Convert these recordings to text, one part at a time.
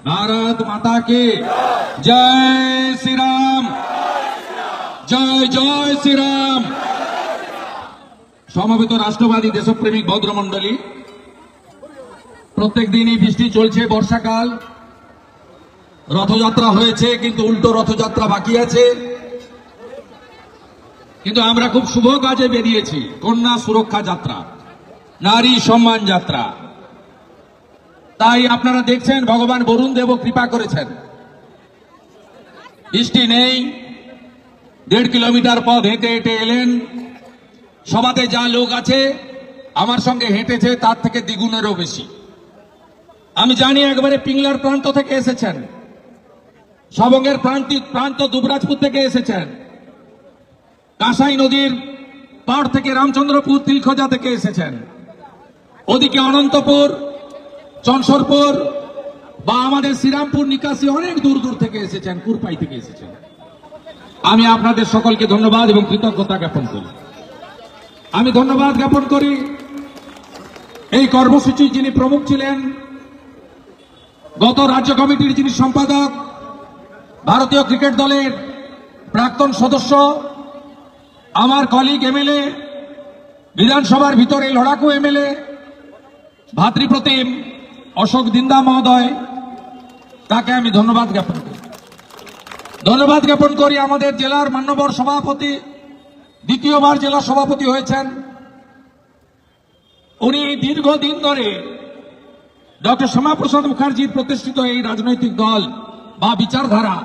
भारत माता की जय श्री राम, जय जय श्री राम। সমবেত রাষ্ট্রবাদী দেশপ্রেমিক ভদ্রমণ্ডলী, প্রত্যেক দিনই বৃষ্টি চলছে, বর্ষাকাল, রথযাত্রা হয়েছে কিন্তু উল্টো রথযাত্রা বাকি আছে। কিন্তু আমরা খুব শুভ কাজে বেরিয়েছি, কন্যা সুরক্ষা যাত্রা, নারী সম্মান যাত্রা। তাই আপনারা দেখছেন ভগবান বরুণ দেবও কৃপা করেছেন, বৃষ্টি নেই, 1.5 কিলোমিটার পথ হেঁটে হেঁটে এলেন। সভাতে যা লোক আছে আমার সঙ্গে হেঁটেছে তার থেকে দ্বিগুণেরও বেশি। আমি জানি একবারে পিংলার প্রান্ত থেকে এসেছেন, সবঙ্গের প্রান্ত দুবরাজপুর থেকে এসেছেন, কাঁসাই নদীর পাড় থেকে রামচন্দ্রপুর তিলখোজা থেকে এসেছেন, ওদিকে অনন্তপুর, চনসরপুর বা আমাদের শ্রীরামপুর নিকাশি অনেক দূর দূর থেকে এসেছেন, কুরপাই থেকে এসেছেন। আমি আপনাদের সকলকে ধন্যবাদ এবং কৃতজ্ঞতা জ্ঞাপন করি। আমি ধন্যবাদ জ্ঞাপন করি এই কর্মসূচির যিনি প্রমুখ ছিলেন, গত রাজ্য কমিটির যিনি সম্পাদক, ভারতীয় ক্রিকেট দলের প্রাক্তন সদস্য, আমার কলিগ এমএলএ, বিধানসভার ভিতরে লড়াকু এমএলএ, ভাতৃপ্রতিম অশোক দিন্দা মহোদয়, তাকে আমি ধন্যবাদ জ্ঞাপন করি। ধন্যবাদ জ্ঞাপন করি আমাদের জেলার মান্যবর সভাপতি, দ্বিতীয়বার জেলা সভাপতি হয়েছেন। উনি দীর্ঘদিন ধরে ডক্টর শ্যামাপ্রসাদ মুখার্জির প্রতিষ্ঠিত এই রাজনৈতিক দল বা বিচারধারা,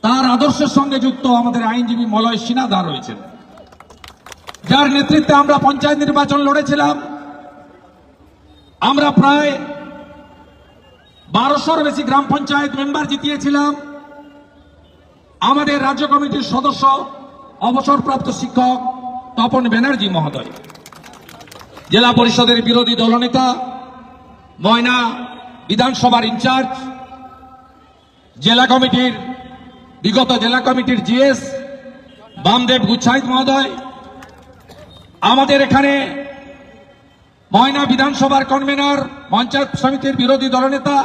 তার আদর্শের সঙ্গে যুক্ত আমাদের আইনজীবী মলয় সিনহা রয়েছেন, যার নেতৃত্বে আমরা পঞ্চায়েত নির্বাচন লড়েছিলাম। আমরা প্রায় 1200-র বেশি গ্রাম পঞ্চায়েত মেম্বার জিতিয়েছিলাম। আমাদের রাজ্য কমিটির সদস্য অবসরপ্রাপ্ত শিক্ষক তপন ব্যানার্জি মহোদয়, জেলা পরিষদের বিরোধী দলনেতা, ময়না বিধানসভার ইনচার্জ, বিগত জেলা কমিটির জিএস বামদেব গুচ্ছাইত মহোদয়, আমাদের এখানে ময়না বিধানসভার কনভেনর, পঞ্চায়েত সমিতির বিরোধী দলনেতা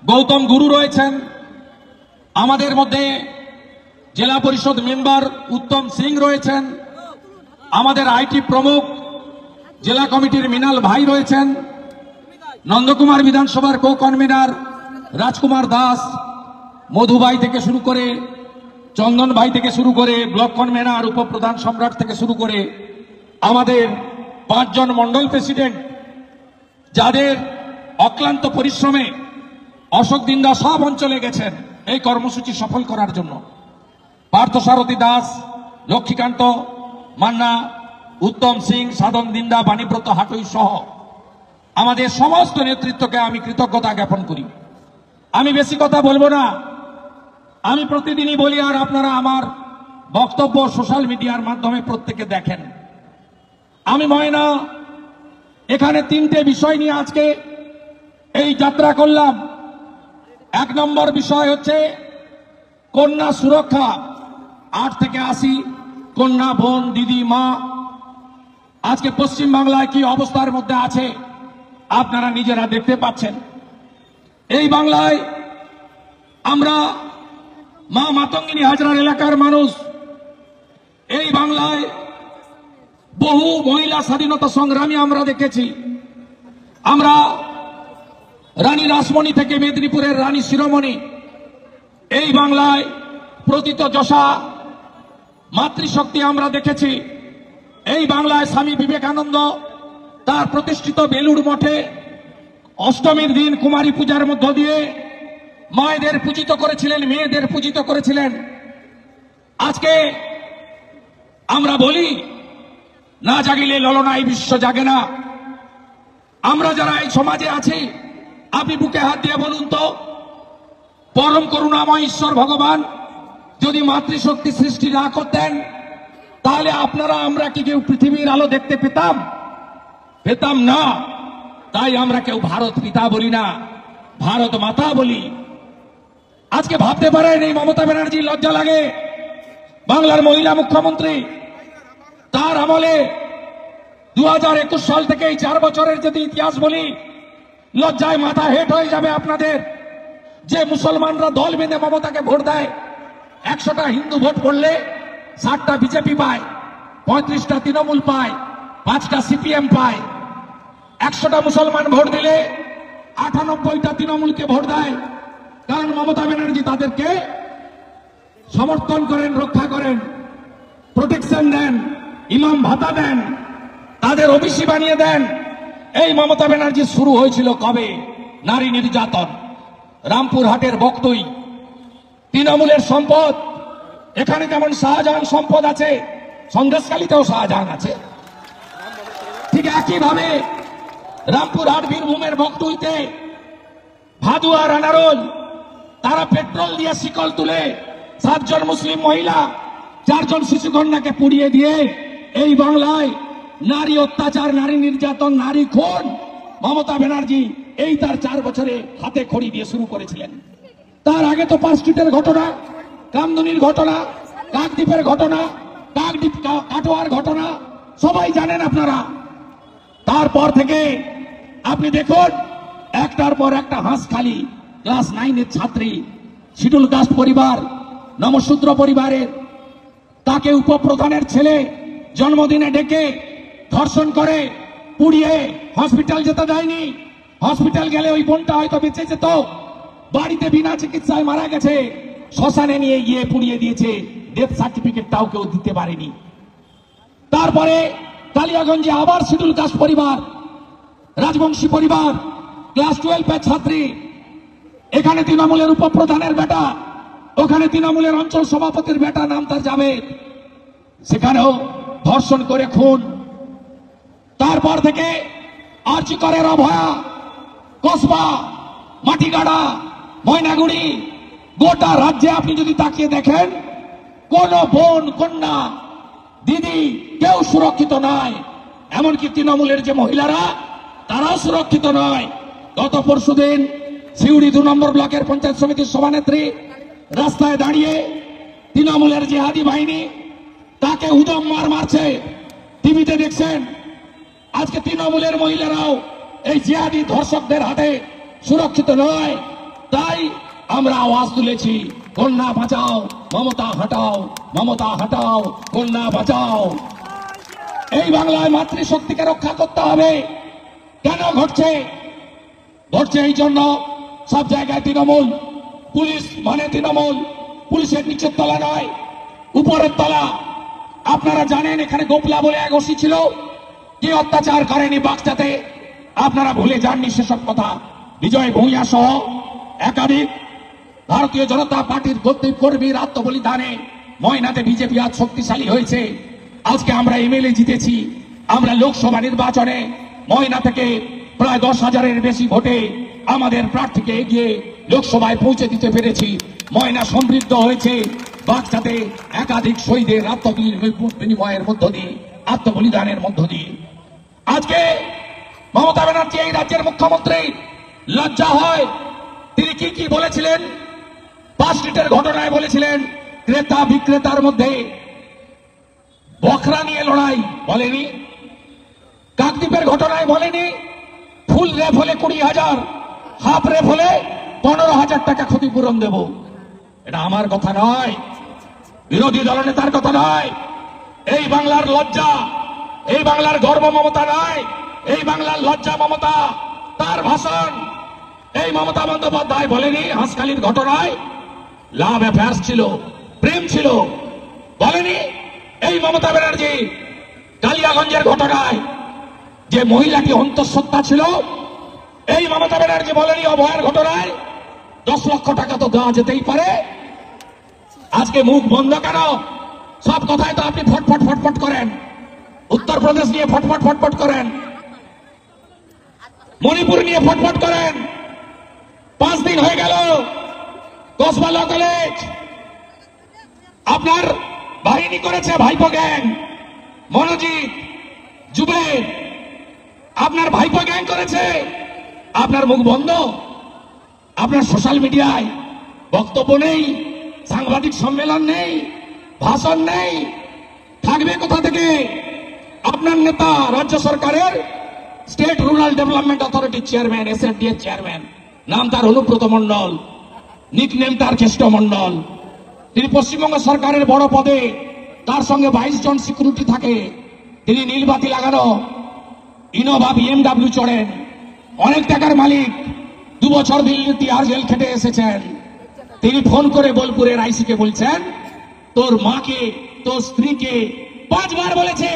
গৌতম গুরু রয়েছেন, আমাদের মধ্যে জেলা পরিষদ মেম্বার উত্তম সিং রয়েছেন, আমাদের আইটি প্রমুখ জেলা কমিটির মিনাল ভাই রয়েছেন, নন্দকুমার বিধানসভার কো কনভেনর রাজকুমার দাস, মধু ভাই থেকে শুরু করে, চন্দন ভাই থেকে শুরু করে, ব্লক কনভেনর উপপ্রধান সম্রাট থেকে শুরু করে আমাদের 5 জন মন্ডল প্রেসিডেন্ট, যাদের অক্লান্ত পরিশ্রমে অশোক দিন্দা সব অঞ্চলে গেছেন এই কর্মসূচি সফল করার জন্য। পার্থসারথী দাস, লক্ষ্মীকান্ত মান্না, উত্তম সিং, সাধন দিন্দা, বাণীব্রত হাটই সহ আমাদের সমস্ত নেতৃত্বকে আমি কৃতজ্ঞতা জ্ঞাপন করি। আমি বেশি কথা বলবো না, আমি প্রতিদিনই বলি, আর আপনারা আমার বক্তব্য সোশ্যাল মিডিয়ার মাধ্যমে প্রত্যেকে দেখেন। আমি ময়না এখানে 3টে বিষয় নিয়ে আজকে এই যাত্রা করলাম। 1 নম্বর বিষয় হচ্ছে কন্যা সুরক্ষা। 8 থেকে 80 কন্যা, বোন, দিদি, মা আজকে পশ্চিম বাংলায় কি অবস্থার মধ্যে আছে আপনারা নিজেরা দেখতে পাচ্ছেন। এই বাংলায় আমরা মা মাতঙ্গিনী হাজরার এলাকার মানুষ, এই বাংলায় বহু মহিলা স্বাধীনতা সংগ্রামী আমরা দেখেছি। আমরা রানী রাসমণি থেকে মেদিনীপুরের রানী শিরোমণি, এই বাংলায় প্রতীত যশা মাতৃশক্তি আমরা দেখেছি। এই বাংলায় স্বামী বিবেকানন্দ তার প্রতিষ্ঠিত বেলুড় মঠে অষ্টমীর দিন কুমারী পূজার মধ্য দিয়ে মায়েদের পূজিত করেছিলেন, মেয়েদের পূজিত করেছিলেন। আজকে আমরা বলি, না জাগিলে ললনায় বিশ্ব জাগে না। আমরা যারা এই সমাজে আছি, আপনি বুকে হাত দিয়ে বলুন তো, পরম করুণাময় ঈশ্বর ভগবান যদি মাতৃশক্তি সৃষ্টি না করতেন, তাহলে আপনারা আমরা কি কেউ পৃথিবীর আলো দেখতে পেতাম? পেতাম না। তাই আমরা কেউ ভারত পিতা বলি না, ভারত মাতা বলি। আজকে ভাবতে পারেন এই মমতা ব্যানার্জি লজ্জা লাগে, বাংলার মহিলা মুখ্যমন্ত্রী, তার আমলে 2021 সাল থেকে এই 4 বছরের যদি ইতিহাস বলি, লজ্জায় মাথা হেট হয়ে যাবে আপনাদের। যে মুসলমানরা দল বেঁধে মমতাকে ভোট দেয়, 100টা হিন্দু ভোট পড়লে 60টা বিজেপি পায়, 35টা তৃণমূল পায়, 5টা সিপিএম পায়। 100টা মুসলমান ভোট দিলে 98টা তৃণমূলকে ভোট দেয়, কারণ মমতা ব্যানার্জি তাদেরকে সমর্থন করেন, রক্ষা করেন, প্রোটেকশন দেন, ইমাম ভাতা দেন, তাদের ওবিসি বানিয়ে দেন। এই মমতা ব্যানার্জি শুরু হয়েছিল কবে? নারী নির্যাতন। রামপুরহাটের বক্তই তৃণমূলের সম্পদ। এখানে যেমন শাহজাহান সম্পদ আছে, সন্দেশখালীতেও শাহজাহান আছে। ঠিক একইভাবে রামপুরহাট বীরভূমের বক্তইতে ভাদু আর আনারোল, তারা পেট্রোল দিয়ে শিকল তুলে 7 জন মুসলিম মহিলা, 4 জন শিশুকন্যাকে পুড়িয়ে দিয়ে এই বাংলায় নারী অত্যাচার, নারী নির্যাতন, নারী খুন মমতা ব্যানার্জি এই তার 4 বছরে হাতে খড়ি দিয়ে শুরু করেছিলেন। তার আগে তো পার্ক স্ট্রিটের ঘটনা, কামদুনির ঘটনা, কাকদ্বীপের ঘটনা, কাকদ্বীপ কাটোয়ার ঘটনা সবাই জানেন আপনারা। তারপর থেকে আপনি দেখুন একটার পর একটা হাঁসখালি ক্লাস 9-এর ছাত্রী, শিডিউল কাস্ট পরিবার, নমশূদ্র পরিবারের, তাকে উপপ্রধানের ছেলে জন্মদিনে ডেকে ধর্ষণ করে পুড়িয়ে হসপিটাল যেতে দেয়নি। হসপিটাল গেলে ওই বোনটা হয়তো বেঁচে যেত, বাড়িতে বিনা চিকিৎসায় মারা গেছে, শ্মশানে নিয়ে গিয়ে পুড়িয়ে দিয়েছে, ডেথ সার্টিফিকেটটাও কেউ দিতে পারেনি। তারপরে কালিয়াগঞ্জে আবার শিডিউল কাস্ট পরিবার, রাজবংশী পরিবার, ক্লাস 12-এর ছাত্রী, এখানে তৃণমূলের উপপ্রধানের বেটা, ওখানে তৃণমূলের অঞ্চল সভাপতির বেটা, নাম তার জাভেদ, সেখানেও ধর্ষণ করে খুন। তারপর থেকে আর্চিকরের অভয়া, কসবা, মাটিগাড়া, ময়নাগুড়ি, গোটা রাজ্যে আপনি যদি তাকিয়ে দেখেন, কোন বোন, কন্যা, দিদি কেউ সুরক্ষিত নয়। এমনকি তৃণমূলের যে মহিলারা, তারাও সুরক্ষিত নয়। গত পরশুদিন সিউড়ি 2 নম্বর ব্লকের পঞ্চায়েত সমিতির সভানেত্রী রাস্তায় দাঁড়িয়ে তৃণমূলের জিহাদি বাহিনী তাকে উদম মারছে, টিভিতে দেখছেন। আজকে তৃণমূলের মহিলারাও এই জিহাদি ধর্ষকদের হাতে সুরক্ষিত নয়। তাই আমরা আওয়াজ তুলেছি, কন্যা বাঁচাও, মমতা হটাও, মমতা হটাও, কন্যা বাঁচাও। এই বাংলায় মাতৃশক্তিকে রক্ষা করতে হবে। কেন ঘটছে? ঘটছে এই জন্য সব জায়গায় তৃণমূল, পুলিশ মানে তৃণমূল, পুলিশের নিচের তলা নয়, উপরের তলা। আপনারা জানেন এখানে গোপলা বলে এক ওসি ছিল, কি অত্যাচার করেনি বাগদাতে, আপনারা ভুলে যাননি সেসব কথা। বিজয় ভূঁইয়া সহ একাধিক ভারতীয় জনতা পার্টির কর্মীর আত্মবলিদানে ময়নাতে বিজেপি আজ শক্তিশালী হয়েছে। আজকে আমরা এমএলএ জিতেছি, আমরা লোকসভা নির্বাচনে ময়না থেকে প্রায় 10,000-এর বেশি ভোটে আমাদের প্রার্থীকে এগিয়ে লোকসভায় পৌঁছে দিতে পেরেছি। ময়না সমৃদ্ধ হয়েছে বাগদাতে একাধিক শহীদের বিনিময়ের মধ্য দিয়ে, আত্মবলিদানের মধ্য দিয়ে। আজকে মমতা ব্যানার্জি এই রাজ্যের মুখ্যমন্ত্রী, লজ্জা হয় তিনি কি কি বলেছিলেন। পার্ক স্ট্রিটের ঘটনায় বলেছিলেন ক্রেতা বিক্রেতার মধ্যে বকরা নিয়ে লড়াই, বলেনি। কাকদ্বীপের ঘটনায় বলেনি ফুল রেপ হলে 20,000, হাফ রেপ হলে 15,000 টাকা ক্ষতিপূরণ দেব। এটা আমার কথা নয়, বিরোধী দলনেতার কথা নয়। এই বাংলার লজ্জা, এই বাংলার গর্ব মমতা নয়, এই বাংলার লজ্জা মমতা। তার ভাষণ এই মমতা বন্দ্যোপাধ্যায় বলেনি হাঁসখালির ঘটনায় লাভ অ্যাফেয়ার্স ছিল, প্রেম ছিল, বলেনি। এই মমতা ব্যানার্জি কালিয়াগঞ্জের ঘটনায় যে মহিলাটি অন্তঃসত্ত্বা ছিল, এই মমতা ব্যানার্জি বলেনি অভয়ার ঘটনায় 10 লক্ষ টাকা তো দেওয়া যেতেই পারে। আজকে মুখ বন্ধ কেন? সব কথায় তো আপনি ফটফট ফটফট করেন, উত্তরপ্রদেশ নিয়ে ফটফট ফটফট করেন, মণিপুর নিয়ে ফটফট করেন। 5 দিন হয়ে গেল কসবা ল কলেজ আপনার বাহিনী করেছে ভাইপো গ্যাং, মনোজিৎ, জুবের, আপনার ভাইপো গ্যাং করেছে। আপনার মুখ বন্ধ, আপনার সোশ্যাল মিডিয়ায় বক্তব্য নেই, সাংবাদিক সম্মেলন নেই, ভাষণ নেই, থাকবে কোথা থেকে? আপনার নেতা রাজ্য সরকারের state rural development authority chairman, SFD এর চেয়ারম্যান, নাম তার অনুব্রত মন্ডল, নিকনেম তার কেষ্ট মন্ডল। তিনি পশ্চিমবঙ্গ সরকারের বড় পদে, তার সঙ্গে 22 জন সিকিউরিটি থাকে। তিনি নীলবাতি লাগানো ইনোভা BMW চড়েন, অনেক টাকার মালিক, 2 বছর দিল্লি তিহার জেল খেটে এসেছেন। তিনি ফোন করে বোলপুরের আইসিকে বলছেন, তোর মাকে, তোর স্ত্রীকে 5 বার বলেছে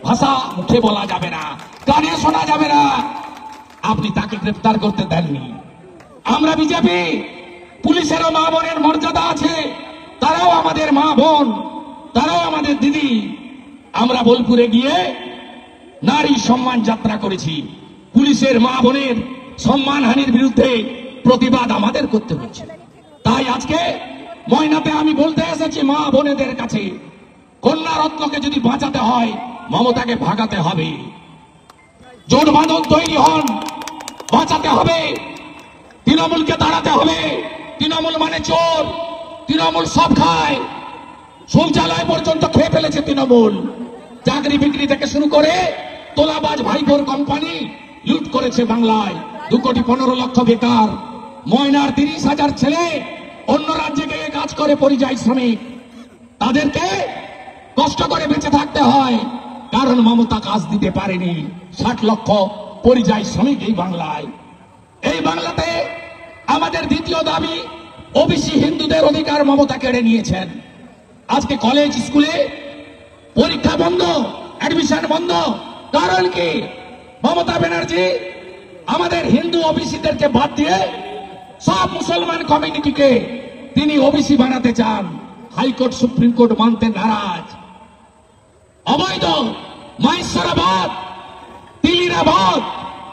ভাষা মুখে বলা যাবে না, কানে শোনা যাবে না, আপনি তাকে গ্রেফতার করতে দেননি। আমরা বিজেপি, পুলিশেরও মা বোনের মর্যাদা আছে, তারাও আমাদের মা বোন, তারাও আমাদের দিদি। আমরা বোলপুরে গিয়ে নারী সম্মান যাত্রা করেছি। পুলিশের মা বোনের সম্মানহানির বিরুদ্ধে প্রতিবাদ আমাদের করতে হচ্ছে। তাই আজকে ময়নাতে আমি বলতে এসেছি মা বোনেদের কাছে, কন্যা রত্নকে যদি বাঁচাতে হয় মমতাকে ভাগাতে হবে। জোট বাঁধন তৈরি হন, বাঁচাতে হবে, তৃণমূলকে দাঁড়াতে হবে। তৃণমূল মানে চোর, তৃণমূল সব খায়, শৌচালয় পর্যন্ত খেয়ে ফেলেছে তৃণমূল। চাকরি বিক্রি থেকে শুরু করে তোলাবাজ ভাইপোর কোম্পানি লুট করেছে বাংলায়। 2,15,00,000 বেকার। ময়নার 30,000 ছেলে অন্য রাজ্যে গিয়ে কাজ করে পরিযায়ী শ্রমিক, তাদেরকে কষ্ট করে বেঁচে থাকতে হয়, কারণ মমতা কাজ দিতে পারেনি। 60 লক্ষ পরিযায়ী শ্রমিক এই বাংলায়। এই বাংলাতে আমাদের দ্বিতীয় দাবি, ওবিসি হিন্দুদের অধিকার মমতা কেড়ে নিয়েছেন। আজকে কলেজ স্কুলে পরীক্ষা বন্ধ, অ্যাডমিশন বন্ধ। কারণ কি? মমতা ব্যানার্জি আমাদের হিন্দু ওবিসিদেরকে বাদ দিয়ে সব মুসলমান কমিউনিটিকে তিনি ওবিসি বানাতে চান। হাইকোর্ট সুপ্রিম কোর্ট মানতে নারাজ। অবৈধ মাহেশ্বরাবাদ, তিলিরাবাদ,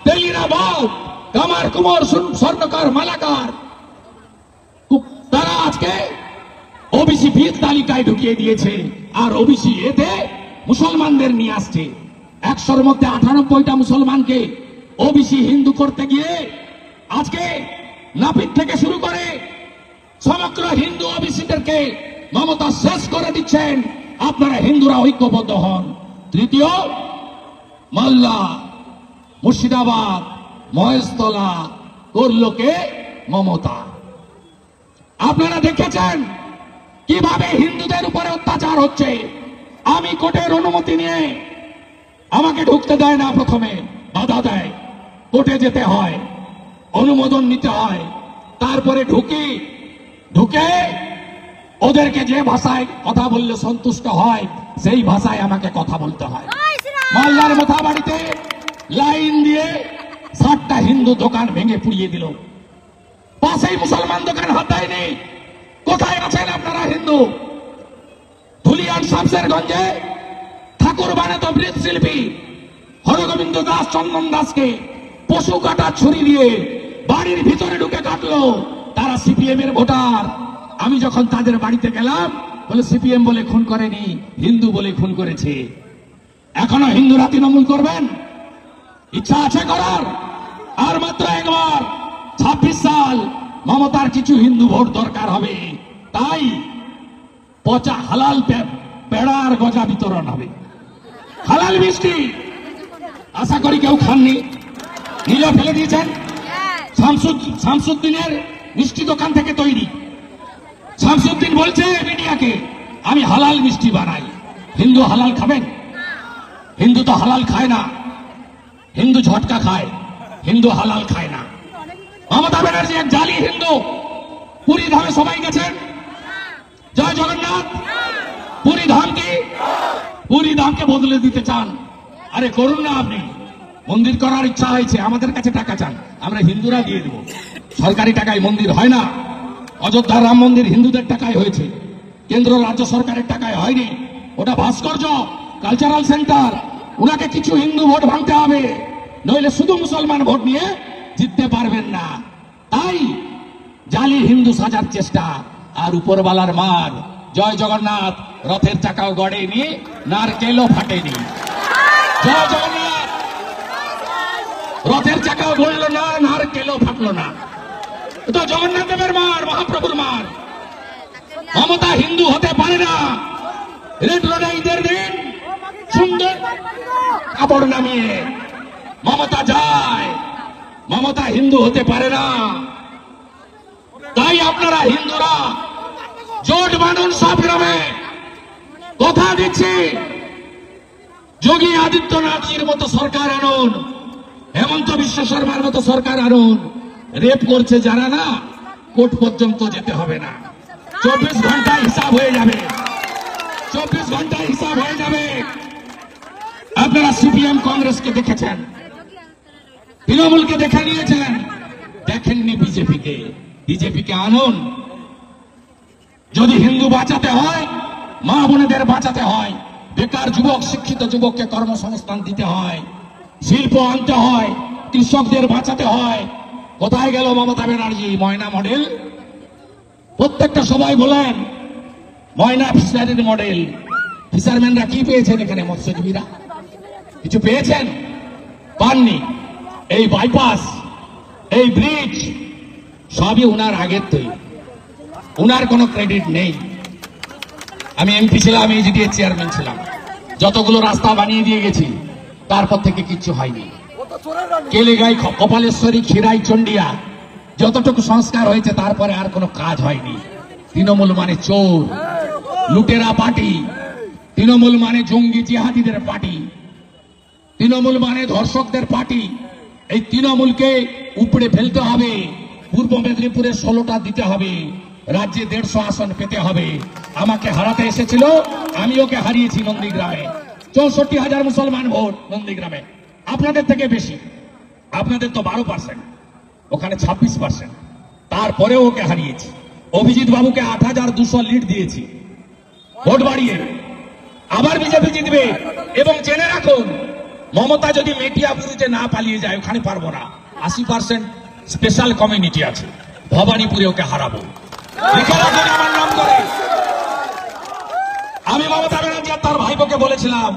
তেলিরাবাদ, কামার কুমার, স্বর্ণকার, মালাকার, তারা আজকে ওবিসি ভিত তালিকায় ঢুকিয়ে দিয়েছে। আর ওবিসি এতে মুসলমানদের নিয়ে আসছে। 100-র মধ্যে 98টা মুসলমানকে ওবিসি হিন্দু করতে গিয়ে আজকে নাপিত থেকে শুরু করে সমগ্র হিন্দু ওবিসিদেরকে মমতা শেষ করে দিচ্ছেন। আপনারা হিন্দুরা ঐক্যবদ্ধ হন। তৃতীয়, মালদা, মুর্শিদাবাদ, মহেশতলা করল কে? মমতা। আপনারা দেখেছেন কিভাবে হিন্দুদের উপরে অত্যাচার হচ্ছে। আমি কোর্টের অনুমতি নিয়ে, আমাকে ঢুকতে দেয় না, প্রথমে বাধা দেয়, কোর্টে যেতে হয়, অনুমোদন নিতে হয়, তারপরে ঢুকে ওদেরকে যে ভাষায় কথা বললে সন্তুষ্ট হয় সেই ভাষায় আমাকে কথা বলতে হয়। মালদার মোথাবাড়িতে লাইন দিয়ে 60টা হিন্দু দোকান ভেঙে পুড়িয়ে দিল। পাশেই মুসলমান দোকান হাত দেয়নি। কোথায় আছেন আপনারা হিন্দু? ধুলিয়ান শামশেরগঞ্জে ঠাকুর বানাতো মৃৎশিল্পী হরগোবিন্দ দাস, চন্দন দাসকে পশু কাটা ছুরি দিয়ে বাড়ির ভিতরে ঢুকে কাটলো। তারা সিপিএম এর ভোটার। আমি যখন তাদের বাড়িতে গেলাম, বলে সিপিএম বলে খুন করেনি, হিন্দু বলে খুন করেছে। এখনো হিন্দুরা তৃণমূল করবেন? ইচ্ছা আছে করার? আর মাত্র একবার 26 সাল মমতার কিছু হিন্দু ভোট দরকার হবে। তাই পচা হালাল পেড়ার গজা বিতরণ হবে, হালাল মিষ্টি। আশা করি কেউ খাননি, নিলে ফেলে দিয়েছেন। শামসুদ্দিনের মিষ্টি দোকান থেকে তৈরি। শামসুদ্দিন বলছে মিডিয়াকে, আমি হালাল মিষ্টি বানাই। হিন্দু হালাল খাবেন? হিন্দু তো হালাল খায় না, হিন্দু ঝটকা খায়, হিন্দু হালাল খায় না। মমতা ব্যানার্জি এক জালি হিন্দু। পুরী ধামে সবাই গেছেন? জয় জগন্নাথ। পুরী ধাম কি? পুরী ধামকে বদলে দিতে চান? আরে করুন না। আপনি মন্দির করার ইচ্ছা হয়েছে, আমাদের কাছে টাকা চান, আমরা হিন্দুরা দিয়ে দেব। সরকারি টাকায় মন্দির হয় না। অযোধ্যা রাম মন্দির হিন্দুদের টাকায় হয়েছে, কেন্দ্র রাজ্য সরকারের টাকায় হয়নি। ওটা ভাস্কর্য, কালচারাল সেন্টার। ওনাকে কিছু হিন্দু ভোট ভাঙতে হবে, নইলে শুধু মুসলমান ভোট নিয়ে জিততে পারবেন না। তাই জালি হিন্দু সাজার চেষ্টা, আর উপরওয়ালার মার জয় জগন্নাথ, রথের চাকাও গড়েনি, নারকেলও ফাটেনি। জয় জগন্নাথ, রথের চাকাও গড়ল না, নারকেলও ফাটলো না। তো জগন্নাথ দেবের মার, মহাপ্রভুর মার। মমতা হিন্দু হতে পারে না। রেড রোডে ঈদের দিন সুন্দর কাপড় নামিয়ে মমতা যায়, মমতা হিন্দু হতে পারে না। তাই আপনারা হিন্দুরা জোট বাঁধুন সব গ্রামে। কথা দিচ্ছি, যোগী আদিত্যনাথজির মতো সরকার আনুন, হেমন্ত বিশ্ব শর্মার মতো সরকার আনুন। রেপ করছে যারা না, কোর্ট পর্যন্ত যেতে হবে না, 24 ঘন্টায় হিসাব হয়ে যাবে, 24 ঘন্টায় হিসাব হয়ে যাবে। আপনারা সিপিএম কংগ্রেসকে দেখেছেন, তৃণমূলকে দেখে নিয়েছেন, দেখেননি বিজেপিকে। বিজেপিকে আনুন। যদি হিন্দু বাঁচাতে হয়, মা বোনেদের বাঁচাতে হয়, বেকার যুবক, শিক্ষিত যুবককে কর্মসংস্থান দিতে হয়, শিল্প আনতে হয়, কৃষকদের বাঁচাতে হয়। কোথায় গেল মমতা ব্যানার্জি? ময়না মডেল প্রত্যেকটা সবাই বলেন, ময়না ফিশারির মডেল। ফিশারম্যানরা কি পেয়েছেন এখানে? মৎস্যজীবীরা কিছু পেয়েছেন? পাননি। এই বাইপাস, এই ব্রিজ সবই উনার আগের তৈরি, উনার কোনো ক্রেডিট নেই। আমি এমপি ছিলাম, এজিডিএ চেয়ারম্যান ছিলাম, যতগুলো রাস্তা বানিয়ে দিয়ে গেছি, তারপর থেকে কিচ্ছু হয়নি। কেলেগাই, কপালেশ্বরী, খিরাই, চন্ডিয়া যতটুকু সংস্কার হয়েছে, তারপরে আর কোনো কাজ হয়নি। তৃণমূল মানে চোর, লুটেরা পার্টি, তৃণমূল মানে জঙ্গি জিহাদিদের পার্টি, তৃণমূল মানে ধর্ষকদের পার্টি। এই তৃণমূলকে উপড়ে ফেলতে হবে। পূর্ব মেদিনীপুরে 16টা দিতে হবে, রাজ্যে 150 আসন পেতে হবে। আমাকে হারাতে এসেছিল, আমি ওকে হারিয়েছি নন্দীগ্রামে। 64,000 মুসলমান ভোট নন্দীগ্রামে, আপনাদের থেকে বেশি। আপনাদের তো 12%, ওখানে 26%। তারপরেও ওকে হারিয়েছি। অভিজিৎ বাবুকে 8,200 লিড দিয়েছি ভোট বাড়িয়ে। আবার বিজেপি জিতবে। এবং জেনে রাখুন, মমতা যদি মেটিয়াপুরিতে না পালিয়ে যায়, ওখানে পারবো না। 80% স্পেশাল কমিউনিটি আছে, ভবানীপুরে ওকে হারাবো। আমার নাম করে আমি মমতা ব্যানার্জি আর তার ভাইপোকে বলেছিলাম,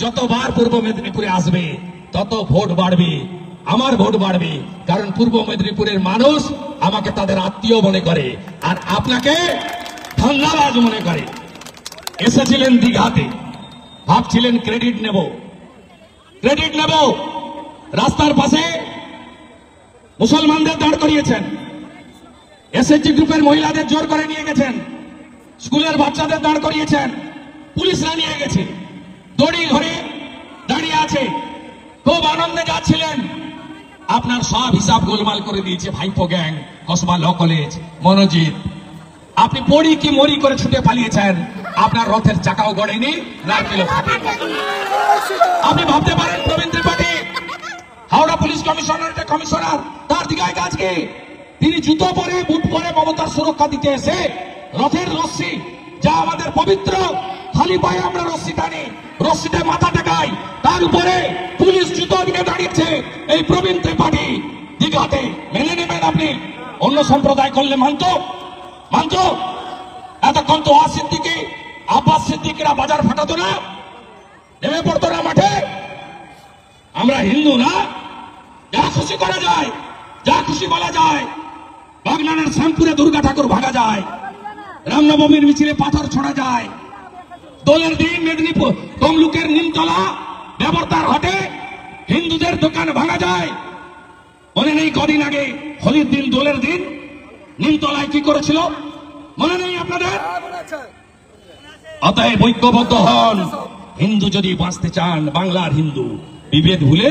যতবার পূর্ব মেদিনীপুরে আসবে তত ভোট বাড়বে, আমার ভোট বাড়বে। কারণ পূর্ব মেদিনীপুরের মানুষ আমাকে তাদের আত্মীয় মনে করে, আর আপনাকে ধান্দাবাজ মনে করে। এসেছিলেন দীঘাতে, ভাবছিলেন ক্রেডিট নেব, ক্রেডিট নেব। রাস্তার পাশে মুসলমানদের দাঁড় করিয়েছেন, এসএসজি গ্রুপের মহিলাদের জোর করে নিয়ে গেছেন, স্কুলের বাচ্চাদের দাঁড় করিয়েছেন, পুলিশরা নিয়ে গেছে, দড়ি ধরে দাঁড়িয়ে আছে, খুব আনন্দে যাচ্ছিলেন। আপনার সব হিসাব গোলমাল করে দিয়েছে ভাইপো gang, Kasba law college, Monojit. আপনি পড়ি কি মরি করে ছুটে পালিয়েছেন। আপনার রথের চাকাও গড়েনি, নারকেলও ফাটেনি। আপনি ভাবতে পারেন প্রবীণ ত্রিপাঠী, হাওড়া পুলিশ কমিশনার, তার দিঘায় কাজ কি? তিনি জুতো পরে, বুট পরে মমতার সুরক্ষা দিতে এসে রথের রশ্মি, যা আমাদের পবিত্র, খালি পায়ে আমরা রশ্মি টানি, রশ্মিতে মাথা টেকাই, তার উপরে পুলিশ জুতো নিয়ে দাঁড়িয়েছে এই প্রবীণ ত্রিপাঠী দীঘাতে। মেনে নেবেন আপনি? অন্য সম্প্রদায় করলে মানত? এতক্ষণ তো সিদ্দিকী, আব্বাস সিদ্দিকীরা বাজার ফাটাতো না, নেমে পড়তো না মাঠে? আমরা হিন্দু না, যা খুশি করা যায়, যা খুশি বলা যায়। বাগনানের শ্যামপুরে দুর্গা ঠাকুর ভাঙা যায়, রামনবমীর মিছিলে পাথর ছোড়া যায়, দোলের দিন মেদিনীপুর তমলুকের নিমতলা ব্যবতার হাটে হিন্দুদের দোকান ভাঙা যায়। মনে নেই কদিন আগে হোলির দিন, দোলের দিন নিমতলায় কি করেছিল? মনে নেই আপনাদের? অতএব ঐক্যবদ্ধ হন। হিন্দু যদি বাঁচতে চান, বাংলার হিন্দু, বিভেদ ভুলে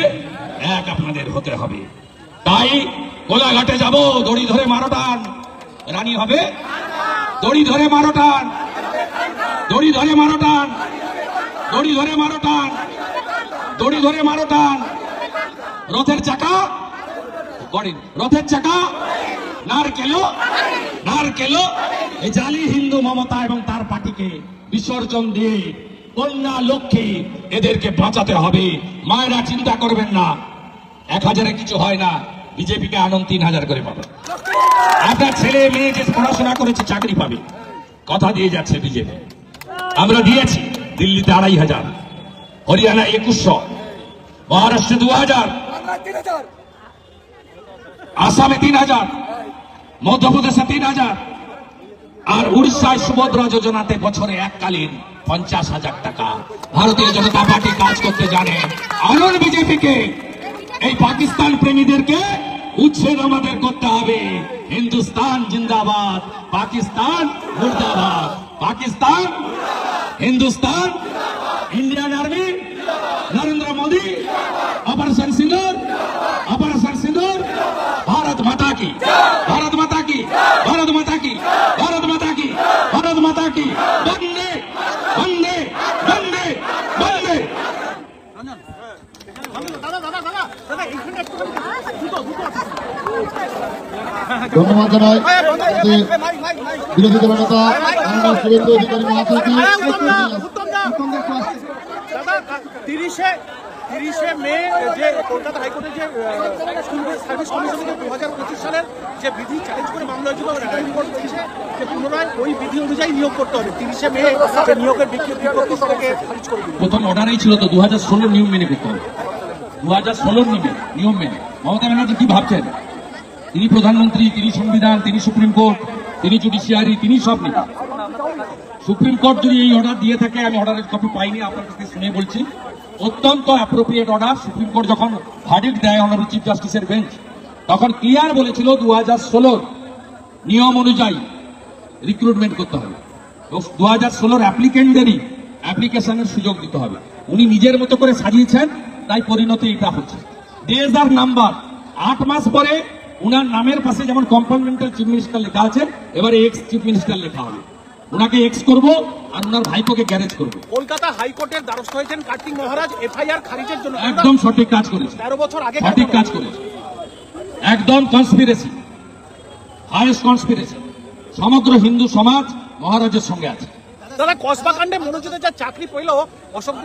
এক আপনাদের হতে হবে। তাই কোলাঘাটে যাব, দড়ি ধরে মারো টান, রানী হবে। দড়ি ধরে মারো টান, দড়ি ধরে মারো টান, দড়ি ধরে মারো টান, দড়ি ধরে মারো টান। রথের চাকা গড়েন, রথের চাকা নারকেলো, নারকেলো। এই জালি হিন্দু মমতা এবং তার পার্টিকে বিসর্জন দিয়ে কন্যা লক্ষ্মী এদেরকে বাঁচাতে হবে। মায়েরা চিন্তা করবেন না, 1,000-এ কিছু হয় না। বিজেপিকে আনন্দ 3,000 করে পাবেন। আপনার ছেলে মেয়ে যে পড়াশোনা করেছে চাকরি পাবে, কথা দিয়ে যাচ্ছে বিজেপি। আমরা দিয়েছি দিল্লিতে 2500, হরিয়ানা 2100, মহারাষ্ট্রে 2000, আসামে 3000, মধ্যপ্রদেশে 3000, আর উড়িষ্যায় সুভদ্রা যোজনাতে বছরে এককালীন 50,000 টাকা। ভারতীয় জনতা পার্টি কাজ করতে জানে। আনন্দ বিজেপিকে, এই পাকিস্তান প্রেমীদেরকে উচ্ছেদ আমাদের করতে হবে। হিন্দুস্তান জিন্দাবাদ, পাকিস্তান মুর্দাবাদ। Pakistan, Hindustan, Indian army, Narendra Modi, operation Sindoor, operation Sindoor. Bharat Mata की, भारत माता की, भारत माता की, भारत माता की, भारत माता की। वंदे वंदे वंदे वंदे। ধন্যবাদ জানাই বিরোধী দলনেতা মাননীয় শুভেন্দু অধিকারী মহাশয়কে। দাদা 30শে মে যে কলকাতা হাইকোর্টের যে স্কুল সার্ভিস কমিশন থেকে 2025 সালের যে বিধি চ্যালেঞ্জ করে মামলা হয়েছিল, সুপ্রিম কোর্ট বলেছে যে পুনরায় ওই বিধি অনুযায়ী নিয়োগ করতে হবে। 30শে মে যে নিয়োগের বিজ্ঞপ্তি সেটাকে খারিজ করে দিল। প্রথম অর্ডারই ছিল তো 2016 নিয়ম মেনে করতে হবে। 2016 নিয়ম মেনে। মমতা ব্যানার্জি কি ভাবছেন? তিনি প্রধানমন্ত্রী, তিনি সংবিধান, তিনি সুপ্রিম কোর্ট, তিনি জুডিশিয়ারি, তিনি সব নেতা। সুপ্রিম কোর্ট যদি এই অর্ডার দিয়ে থাকে, আমি অর্ডারের কপি পাইনি, আপনার কাছে শুনে বলছি, অত্যন্ত অ্যাপ্রোপ্রিয়েট অর্ডার। সুপ্রিম কোর্ট যখন ভার্ডিক্ট দেয় অনারেবল চিফ জাস্টিসের বেঞ্চ, তখন ক্লিয়ার বলেছিল 2016 নিয়ম অনুযায়ী রিক্রুটমেন্ট করতে হবে। 2016 অ্যাপ্লিকেন্টদেরই অ্যাপ্লিকেশনের সুযোগ দিতে হবে। উনি নিজের মতো করে সাজিয়েছেন, তাই পরিণতি এটা হচ্ছে। ডেজ আর নাম্বার। 8 মাস পরে উনার নামের পাশে যেমন কম্পার্টমেন্টাল চিফ মিনিস্টার লেখা আছে, এবারে এক্স চিফ মিনিস্টার লেখা হবে। উনাকে এক্স করব আর উনার ভাইপোকে গ্যারেজ করব। কলকাতা হাইকোর্টের দ্বারস্থ হয়েছেন কার্তিক মহারাজ এফআইআর খারিজের জন্য। একদম সঠিক কাজ করেছে, 13 বছর আগে সঠিক কাজ করেছে। একদম কনস্পিরেসি, হাইয়েস্ট কনস্পিরেসি। সমগ্র হিন্দু সমাজ মহারাজের সঙ্গে আছে। দাদা কসবা কাণ্ডে মনোজিতের যা চাকরি পেল অশোক